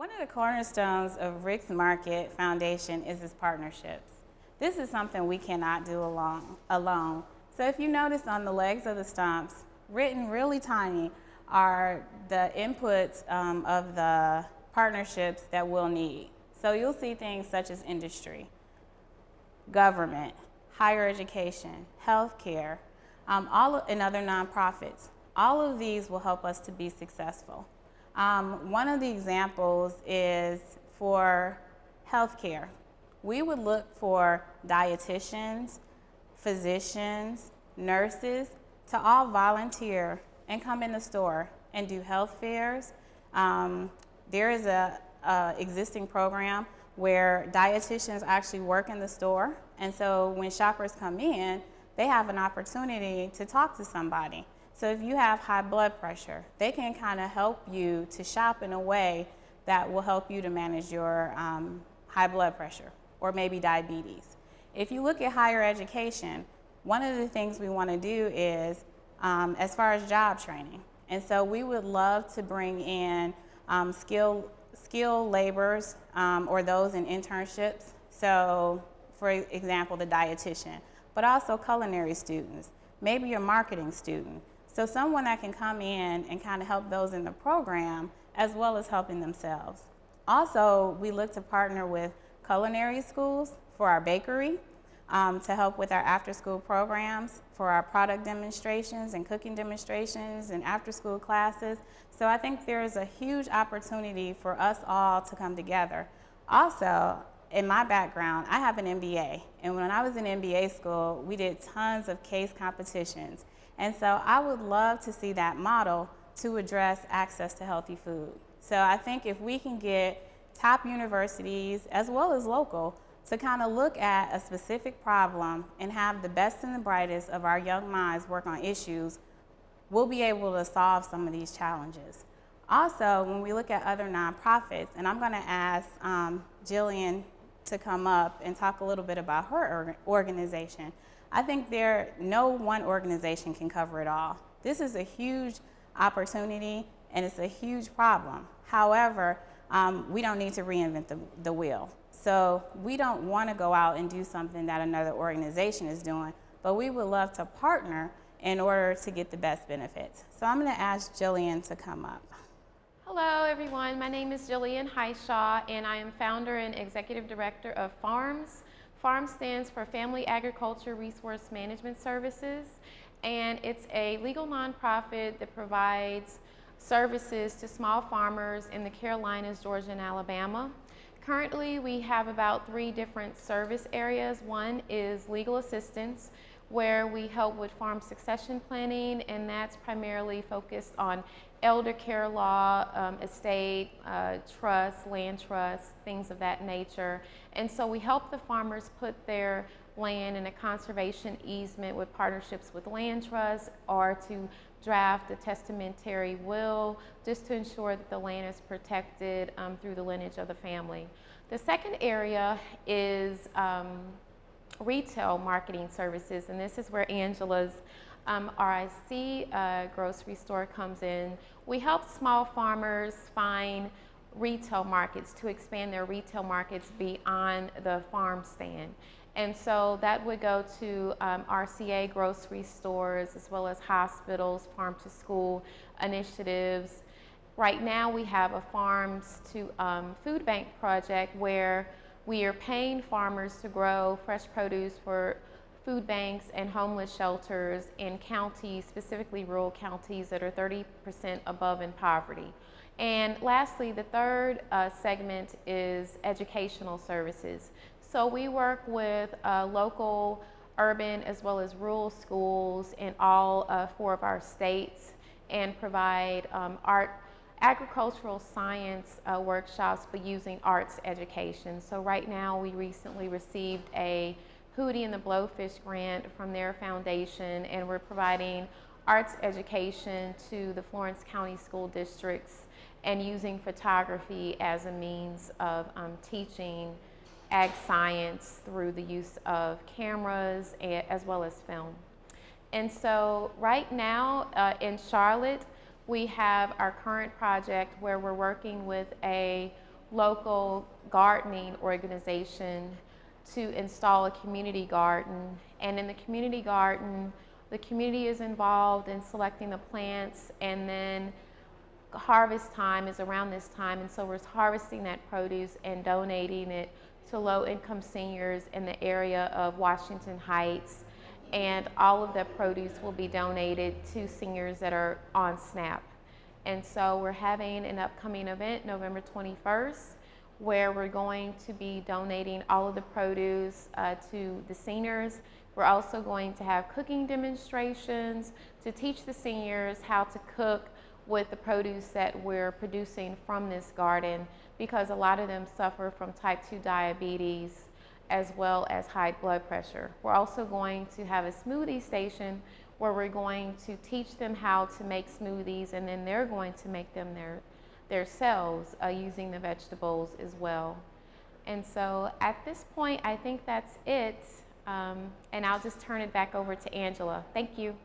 One of the cornerstones of Rick's Market Foundation is its partnerships. This is something we cannot do alone. So if you notice on the legs of the stumps, written really tiny, are the inputs of the partnerships that we'll need. So you'll see things such as industry, government, higher education, healthcare, and other nonprofits. All of these will help us to be successful. One of the examples is for healthcare. We would look for dietitians, physicians, nurses to all volunteer and come in the store and do health fairs. There is a existing program where dietitians actually work in the store, and so when shoppers come in, they have an opportunity to talk to somebody. So if you have high blood pressure, they can kind of help you to shop in a way that will help you to manage your high blood pressure or maybe diabetes. If you look at higher education, one of the things we want to do is as far as job training. And so we would love to bring in skilled laborers or those in internships. So for example, the dietitian, but also culinary students, maybe your marketing student. So someone that can come in and kind of help those in the program as well as helping themselves. Also, we look to partner with culinary schools for our bakery, to help with our after-school programs, for our product demonstrations and cooking demonstrations and after-school classes. So I think there's a huge opportunity for us all to come together. Also, in my background, I have an MBA, and when I was in MBA school, we did tons of case competitions. And so I would love to see that model to address access to healthy food. So I think if we can get top universities, as well as local, to kind of look at a specific problem and have the best and the brightest of our young minds work on issues, we'll be able to solve some of these challenges. Also, when we look at other nonprofits, and I'm gonna ask Jillian to come up and talk a little bit about her organization. I think no one organization can cover it all. This is a huge opportunity and it's a huge problem. However, we don't need to reinvent the wheel. So we don't want to go out and do something that another organization is doing, but we would love to partner in order to get the best benefits. So I'm going to ask Jillian to come up. Hello everyone, my name is Jillian Highshaw and I am founder and executive director of FARMS. FARMS stands for Family Agriculture Resource Management Services, and it's a legal nonprofit that provides services to small farmers in the Carolinas, Georgia, and Alabama. Currently, we have about 3 different service areas. One is legal assistance, where we help with farm succession planning, and that's primarily focused on elder care law, estate, trust, land trust, things of that nature. And so we help the farmers put their land in a conservation easement with partnerships with land trusts, or to draft a testamentary will, just to ensure that the land is protected through the lineage of the family. The second area is retail marketing services, and this is where Angela's R.I.C. grocery store comes in. We help small farmers find retail markets to expand their retail markets beyond the farm stand. And so that would go to RCA grocery stores, as well as hospitals, farm to school initiatives. Right now we have a farms to food bank project where we are paying farmers to grow fresh produce for food banks and homeless shelters in counties, specifically rural counties that are 30% above in poverty. And lastly, the third segment is educational services. So we work with local, urban, as well as rural schools in all 4 of our states, and provide agricultural science workshops, but using arts education. So right now we recently received a Hootie and the Blowfish grant from their foundation, and we're providing arts education to the Florence County school districts and using photography as a means of teaching ag science through the use of cameras as well as film. And so right now in Charlotte, we have our current project where we're working with a local gardening organization to install a community garden. And in the community garden, the community is involved in selecting the plants, and then harvest time is around this time, and so we're harvesting that produce and donating it to low-income seniors in the area of Washington Heights, and all of the produce will be donated to seniors that are on SNAP. And so we're having an upcoming event November 21st where we're going to be donating all of the produce to the seniors. We're also going to have cooking demonstrations to teach the seniors how to cook with the produce that we're producing from this garden, because a lot of them suffer from type 2 diabetes as well as high blood pressure. We're also going to have a smoothie station where we're going to teach them how to make smoothies, and then they're going to make them themselves using the vegetables as well. And so at this point, I think that's it. And I'll just turn it back over to Angela. Thank you.